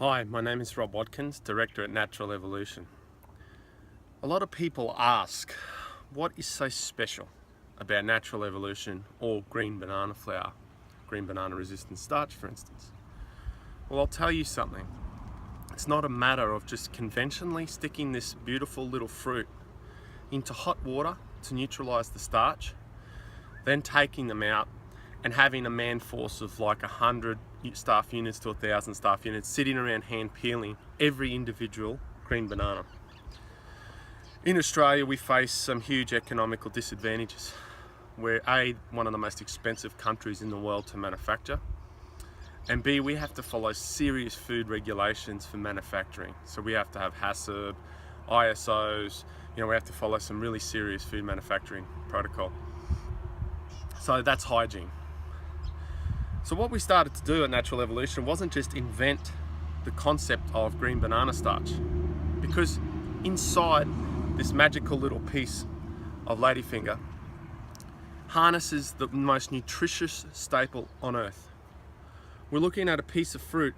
Hi, my name is Rob Watkins, Director at Natural Evolution. A lot of people ask, what is so special about Natural Evolution or green banana flour, green banana resistant starch for instance? Well, I'll tell you something. It's not a matter of just conventionally sticking this beautiful little fruit into hot water to neutralize the starch, then taking them out and having a man force of like 100 staff units to 1,000 staff units sitting around hand peeling every individual green banana. In Australia, we face some huge economical disadvantages. We're A, one of the most expensive countries in the world to manufacture, and B, we have to follow serious food regulations for manufacturing. So we have to have HACCP, ISOs, we have to follow some really serious food manufacturing protocol. So that's hygiene. So what we started to do at Natural Evolution wasn't just invent the concept of green banana starch, because inside this magical little piece of ladyfinger harnesses the most nutritious staple on earth. We're looking at a piece of fruit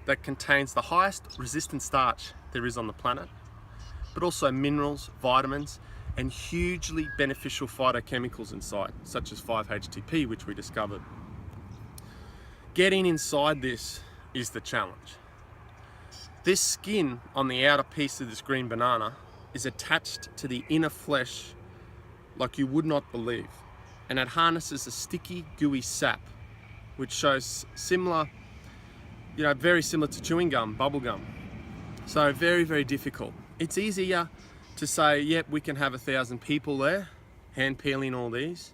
that contains the highest resistant starch there is on the planet, but also minerals, vitamins, and hugely beneficial phytochemicals inside, such as 5-HTP, which we discovered. Getting inside this is the challenge. This skin on the outer piece of this green banana is attached to the inner flesh like you would not believe, and it harnesses a sticky, gooey sap, which shows similar, very similar to chewing gum, bubble gum. So very, very difficult. It's easier to say, yep, we can have 1,000 people there, hand peeling all these,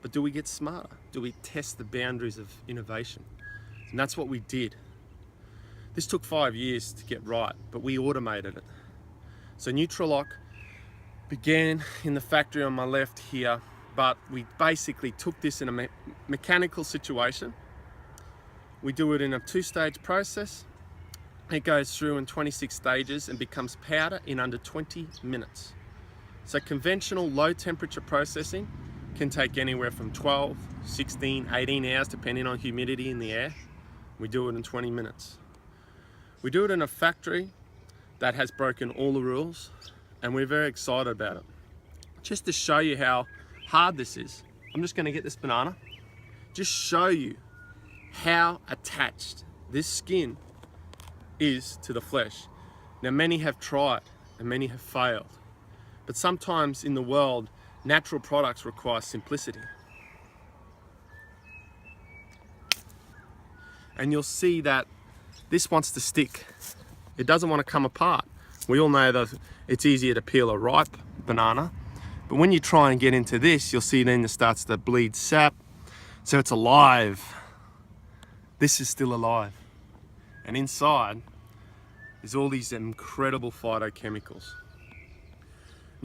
but do we get smarter? Do we test the boundaries of innovation? And that's what we did. This took 5 years to get right, but we automated it. So NutroLock began in the factory on my left here, but we basically took this in a mechanical situation. We do it in a 2-stage process. It goes through in 26 stages and becomes powder in under 20 minutes. So conventional low temperature processing can take anywhere from 12, 16, 18 hours depending on humidity in the air. We do it in 20 minutes. We do it in a factory that has broken all the rules, and we're very excited about it. Just to show you how hard this is, I'm just gonna get this banana, just show you how attached this skin is to the flesh. Now, many have tried and many have failed, but sometimes in the world, natural products require simplicity. And you'll see that this wants to stick. It doesn't want to come apart. We all know that it's easier to peel a ripe banana, but when you try and get into this, you'll see then it starts to bleed sap. So it's alive. This is still alive. And inside is all these incredible phytochemicals.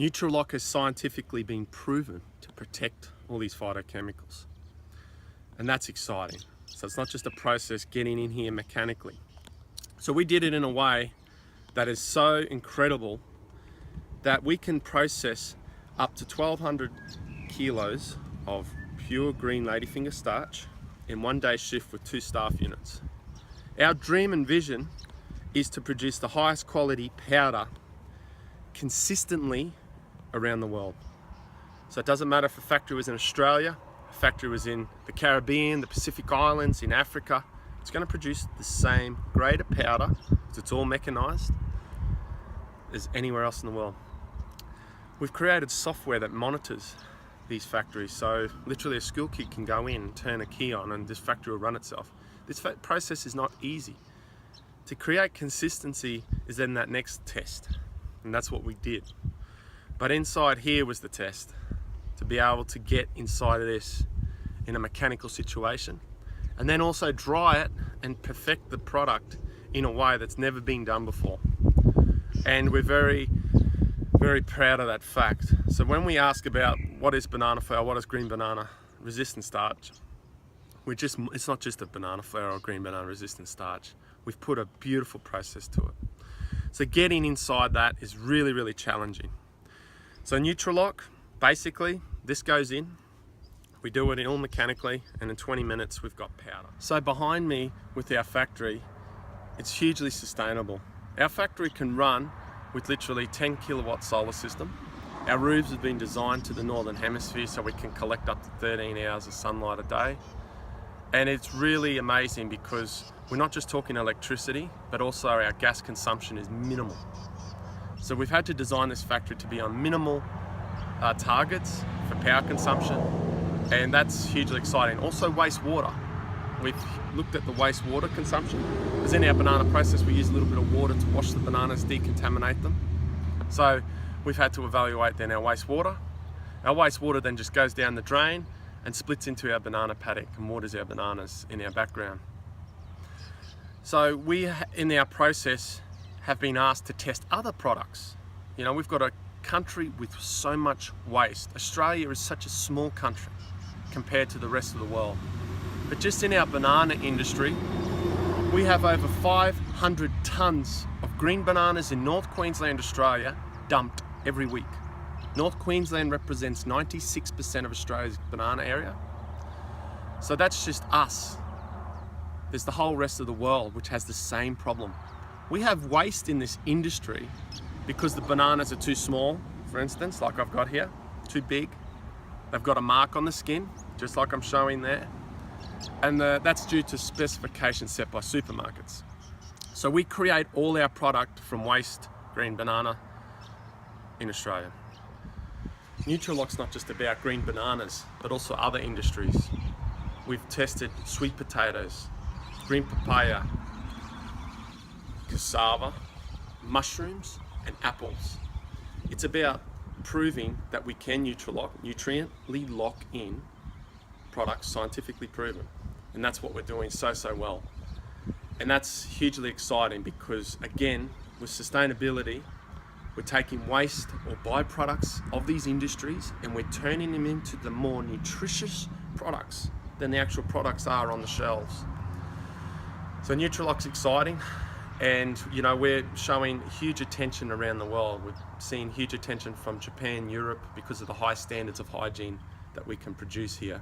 NutroLock has scientifically been proven to protect all these phytochemicals. And that's exciting. So it's not just a process getting in here mechanically. So we did it in a way that is so incredible that we can process up to 1,200 kilos of pure green ladyfinger starch in 1-day shift with 2 staff units. Our dream and vision is to produce the highest quality powder consistently around the world. So it doesn't matter if a factory was in Australia, a factory was in the Caribbean, the Pacific Islands, in Africa, it's going to produce the same grade of powder, because it's all mechanized, as anywhere else in the world. We've created software that monitors these factories, so literally a school kid can go in, turn a key on, and this factory will run itself. This process is not easy. To create consistency is then that next test, and that's what we did. But inside here was the test, to be able to get inside of this in a mechanical situation, and then also dry it and perfect the product in a way that's never been done before. And we're very, very proud of that fact. So when we ask about what is banana flour, what is green banana resistant starch, it's not just a banana flour or green banana resistant starch. We've put a beautiful process to it. So getting inside that is really, really challenging. So NutroLock, basically, this goes in, we do it all mechanically, and in 20 minutes we've got powder. So behind me with our factory it's hugely sustainable. Our factory can run with literally 10 kilowatt solar system. Our roofs have been designed to the northern hemisphere so we can collect up to 13 hours of sunlight a day. And it's really amazing because we're not just talking electricity, but also our gas consumption is minimal. So we've had to design this factory to be on minimal targets for power consumption, and that's hugely exciting. Also wastewater. We've looked at the wastewater consumption, because in our banana process we use a little bit of water to wash the bananas, decontaminate them. So we've had to evaluate then our wastewater. Our wastewater then just goes down the drain and splits into our banana paddock and waters our bananas in our background. So we, in our process, have been asked to test other products. You know, we've got a country with so much waste. Australia is such a small country compared to the rest of the world. But just in our banana industry, we have over 500 tons of green bananas in North Queensland, Australia, dumped every week. North Queensland represents 96% of Australia's banana area. So that's just us. There's the whole rest of the world which has the same problem. We have waste in this industry because the bananas are too small, for instance, like I've got here, too big. They've got a mark on the skin, just like I'm showing there. And that's due to specifications set by supermarkets. So we create all our product from waste green banana in Australia. NutroLock's not just about green bananas, but also other industries. We've tested sweet potatoes, green papaya, cassava, mushrooms, and apples. It's about proving that we can nutriently lock in products scientifically proven. And that's what we're doing so well. And that's hugely exciting because, again, with sustainability, we're taking waste or byproducts of these industries and we're turning them into the more nutritious products than the actual products are on the shelves. So NutroLock's exciting, and you know, we're showing huge attention around the world. We're seeing huge attention from Japan, Europe, because of the high standards of hygiene that we can produce here.